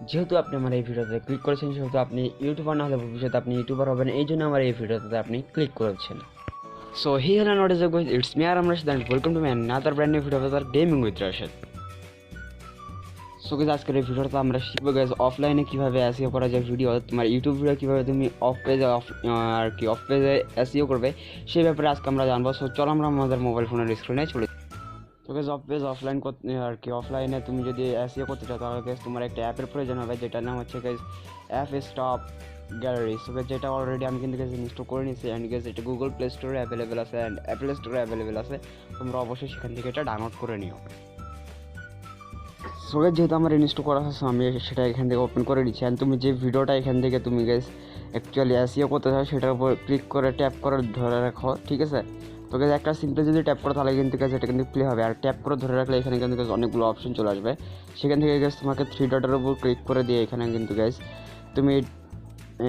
যেহেতু আপনি আমার এই ভিডিওতে ক্লিক করেছেন সেহেতু আপনি ইউটিউবার না হলে ভবিষ্যতে আপনি ইউটিউবার হবেন, এই জন্য আমার এই ভিডিওতে আপনি ক্লিক করেছেন। So hey hello and what is up guys, it's me Aram Rashed and welcome to my another brand new video of our gaming with Rashed. So guys, আজকের এই ভিডিওতে আমরা শিখবো গাইজ অফলাইনে কিভাবে এসইও করা যায়, ভিডিও তোমার ইউটিউব ভিডিও কিভাবে তুমি অফ পেজে এসইও করবে সেই ব্যাপারে আজকে আমরা জানবো। সো চলো আমরা আমাদের মোবাইল ফোনের স্ক্রিনে চলে। তো গাইজ অফলাইন অফলাইনে তুমি যদি এসইও করতে চাও তাহলে গাইজ তোমার একটা অ্যাপের প্রয়োজন হবে, যেটার নাম হচ্ছে guys app stop gallery. So যেটা অলরেডি আমি কিন্তু গাইজ ইনস্টল করে নিয়েছি অ্যান্ড গাইজ এটা গুগল প্লে স্টোরে অ্যাভেলেবেল আছে অ্যান্ড অ্যাপেল স্টোরে অ্যাভেলেবেল আছে। তোমরা অবশ্যই সেখান থেকে এটা ডাউনলোড করে নিও। সো যেহেতু আমার ইনস্টল করা আছে আমি সেটা এখান থেকে ওপেন করে নিচ্ছি অ্যান্ড তুমি যে ভিডিওটা এখান থেকে তুমি গাইজ অ্যাকচুয়ালি এসইও করতে চাও সেটার উপর ক্লিক করে ট্যাপ করে ধরে রাখো, ঠিক আছে। তো গাইজ একটা সিম্পলি যদি ট্যাপ করো তাহলে কিন্তু গাইজ এটা কিন্তু প্লে হবে, আর ট্যাপ করে ধরে রাখলে এখানে কিন্তু গাইজ অনেকগুলো অপশন চলে আসবে। সেখান থেকে গাইজ তোমাকে থ্রি ডটের উপর ক্লিক করে দিয়ে এখানে কিন্তু গাইজ তুমি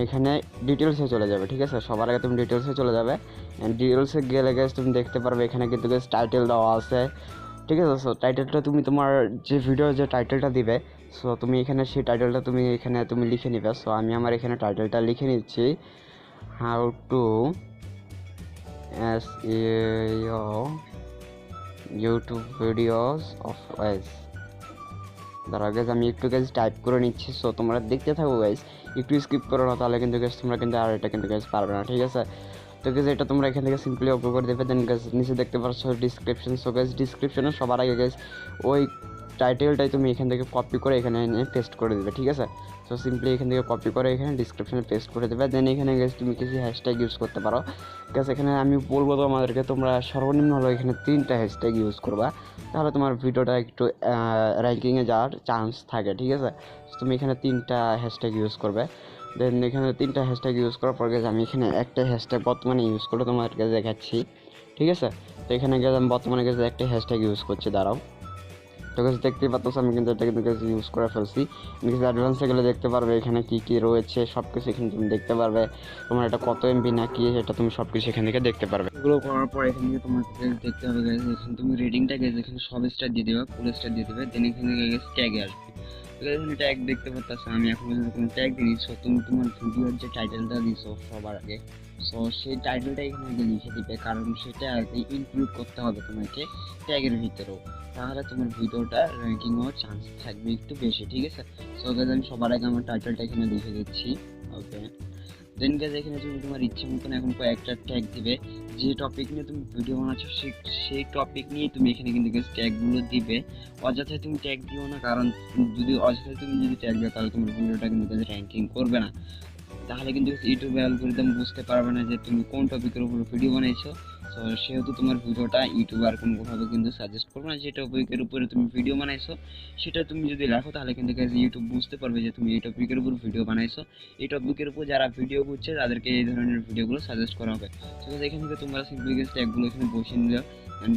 এখানে ডিটেলসে চলে যাবে, ঠিক আছে। সবার আগে তুমি ডিটেলসে চলে যাবে অ্যান্ড ডিটেলসে গেলে গাইজ তুমি দেখতে পারবে এখানে কিন্তু গাইজ টাইটেল দেওয়া আছে, ঠিক আছে। সো টাইটেলটা তুমি তোমার যে ভিডিওর যে টাইটেলটা দিবে, সো তুমি এখানে সেই টাইটেলটা তুমি এখানে তুমি লিখে নিবে। সো আমি আমার এখানে টাইটেলটা লিখে নিচ্ছি, how to SEO YouTube videos of ways. ধরো গাইজ আমি একটু গাইজ টাইপ করে নিচ্ছি, সো তোমরা দেখতে থাকো গাইজ, একটু স্কিপ করো না তাহলে কিন্তু গাইজ তোমরা কিন্তু আর এটা কিন্তু গাইজ পারবে না, ঠিক আছে। তো গাইজ এটা তোমরা এখান থেকে সিম্পলি ওপেন করে দেবে। দেন গাইজ নিচে দেখতে পাচ্ছ ডিসক্রিপশন। সো গাইজ ডিসক্রিপশনে সবার আগে গাইজ ওই টাইটেলটাই তুমি এখান থেকে কপি করে এখানে এনে পেস্ট করে দেবে, ঠিক আছে। সো সিম্পলি এখান থেকে কপি করে এখানে ডিসক্রিপশনে পেস্ট করে দেবে। দেন এখানে গাইজ তুমি কিছু হ্যাশট্যাগ ইউজ করতে পারো। গাইজ এখানে আমি বলবো তোমাদেরকে তোমরা সর্বনিম্ন হলো এখানে 3টা হ্যাশট্যাগ ইউজ করবা, তাহলে তোমার ভিডিওটা একটু র্যাঙ্কিংয়ে যাওয়ার চান্স থাকে, ঠিক আছে। তুমি এখানে 3টা হ্যাশট্যাগ ইউজ করবে। দেন এখানে 3টা হ্যাশট্যাগ ইউজ করার পর গেছে আমি এখানে একটা হ্যাশট্যাগ বর্তমানে ইউজ করে তোমাদেরকে দেখাচ্ছি, ঠিক আছে। তো এখানে গেছে আমি বর্তমানে গেছে একটা হ্যাশট্যাগ ইউজ করছি, দাঁড়াও। তো গেছে দেখতেই পাচ্ছ আমি কিন্তু এটা কিন্তু গেছে ইউজ করে ফেলছি। গেছে অ্যাডভান্সে গেলে দেখতে পারবে এখানে কী কী রয়েছে সব কিছু এখানে তুমি দেখতে পারবে। তোমার এটা কত এমবি না কি সেটা তুমি সব কিছু এখান থেকে দেখতে পারবে। এগুলো করার পর এখান থেকে তোমার দেখতে হবে গেছে এখানে তুমি রেটিংটা গেছে এখানে সব স্টার দিয়ে দেবে, ফুল স্টার দিয়ে দেবে। দেন এখানে গেছে ট্যাগে আসবে। এখানে ট্যাগ দেখতে পাচ্ছ আমি এখন পর্যন্ত কোনো ট্যাগ দিই। সো তুমি তোমার ভিডিওর যে টাইটেলটা দিছো সবার আগে, সো সেই টাইটেলটা এখানে আগে লিখে দিবে, কারণ সেটা আগে ইনক্লুড করতে হবে তোমাকে ট্যাগের ভিতরেও, তাহলে তোমার ভিডিওটা র্যাঙ্কিং হওয়ার চান্স থাকবে একটু বেশি, ঠিক আছে। সো গাইজ আমি সবার আগে আমার টাইটেলটা এখানে লিখে দিচ্ছি, ওকে। দেন গাইজ এখানে তুমি তোমার ইচ্ছে মতন এখন কয়েকটা ট্যাগ দিবে, যে টপিক নিয়ে তুমি ভিডিও বানাচ্ছো সেই টপিক নিয়ে তুমি এখানে কিন্তু ট্যাগগুলো দিবে। অযথায় তুমি ট্যাগ দিও না, কারণ যদি অযথায় তুমি যদি ট্যাগ দাও তাহলে তোমার ভিডিওটা কিন্তু র্যাঙ্কিং করবে না, তাহলে কিন্তু ইউটিউব অ্যালগরিদম বুঝতে পারবে না যে তুমি কোন টপিকের উপর ভিডিও বানাইছো। তো সেহেতু তোমার ভিডিওটা ইউটিউব আর কোনোভাবে কিন্তু সাজেস্ট করবে না। যে টপিকের উপরে তুমি ভিডিও বানাইছো সেটা তুমি যদি লেখো তাহলে কিন্তু ইউটিউব বুঝতে পারবে যে তুমি এই টপিকের উপর ভিডিও বানাইছো, এই টপিকের উপর যারা ভিডিও বুঝছে তাদেরকে এই ধরনের ভিডিওগুলো সাজেস্ট করা হবে। তো এখান থেকে তোমরা সিম্পলি ট্যাগগুলো এখানে বসিয়ে নিলে,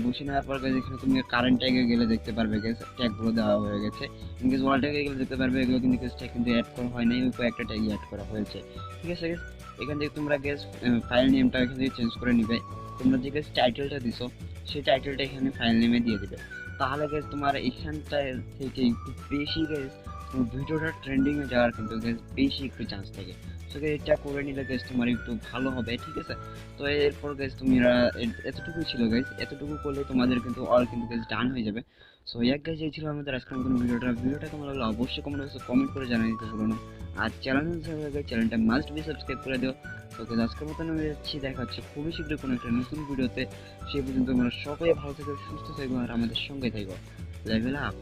বসে নেওয়ার পর এখানে তুমি কারেন্ট ট্যাগে গেলে দেখতে পারবে ট্যাগগুলো দেওয়া হয়ে গেছে। ইনকেস ওয়াল ট্যাগে গেলে দেখতে পারবে এগুলো কিন্তু ট্যাগ কিন্তু অ্যাড করা হয় নাই, ওই কয়েকটা ট্যাগই অ্যাড করা হয়েছে, ঠিক আছে। এখান থেকে তোমরা ফাইল নেমটা এখান থেকে চেঞ্জ করে নিবে। তোমরা যে টাইটেলটা দিছো সেই টাইটেলটা এখানে ফাইল নেমে দিয়ে দিবে, তাহলে তোমার এখানটা থেকে একটু বেশি ভিডিওটা ট্রেন্ডিংয়ে যাওয়ার কিন্তু বেশি একটু চান্স থাকে। তো এটা করে নিলে তোমার একটু ভালো হবে, ঠিক আছে। তো এরপর তোমরা এতটুকুই ছিল এতটুকু করলে তোমাদের কিন্তু অল কিন্তু ডান হয়ে যাবে। সো এই ছিল আমাদের আজকের নতুন ভিডিওটা কেমন লাগলো অবশ্যই কমেন্ট করে জানিয়ে দিতে ভুলো না। আর চ্যানেলটা মাস্ট বি সাবস্ক্রাইব করে দিও। তো আজকের মতন আমি যাচ্ছি, দেখা হচ্ছে খুবই শীঘ্রই কোনো একটা নতুন ভিডিওতে। সেই পর্যন্ত তোমরা সবাই ভালো থেকো, সুস্থ থাকো আর আমাদের সঙ্গে থাকো। Level up.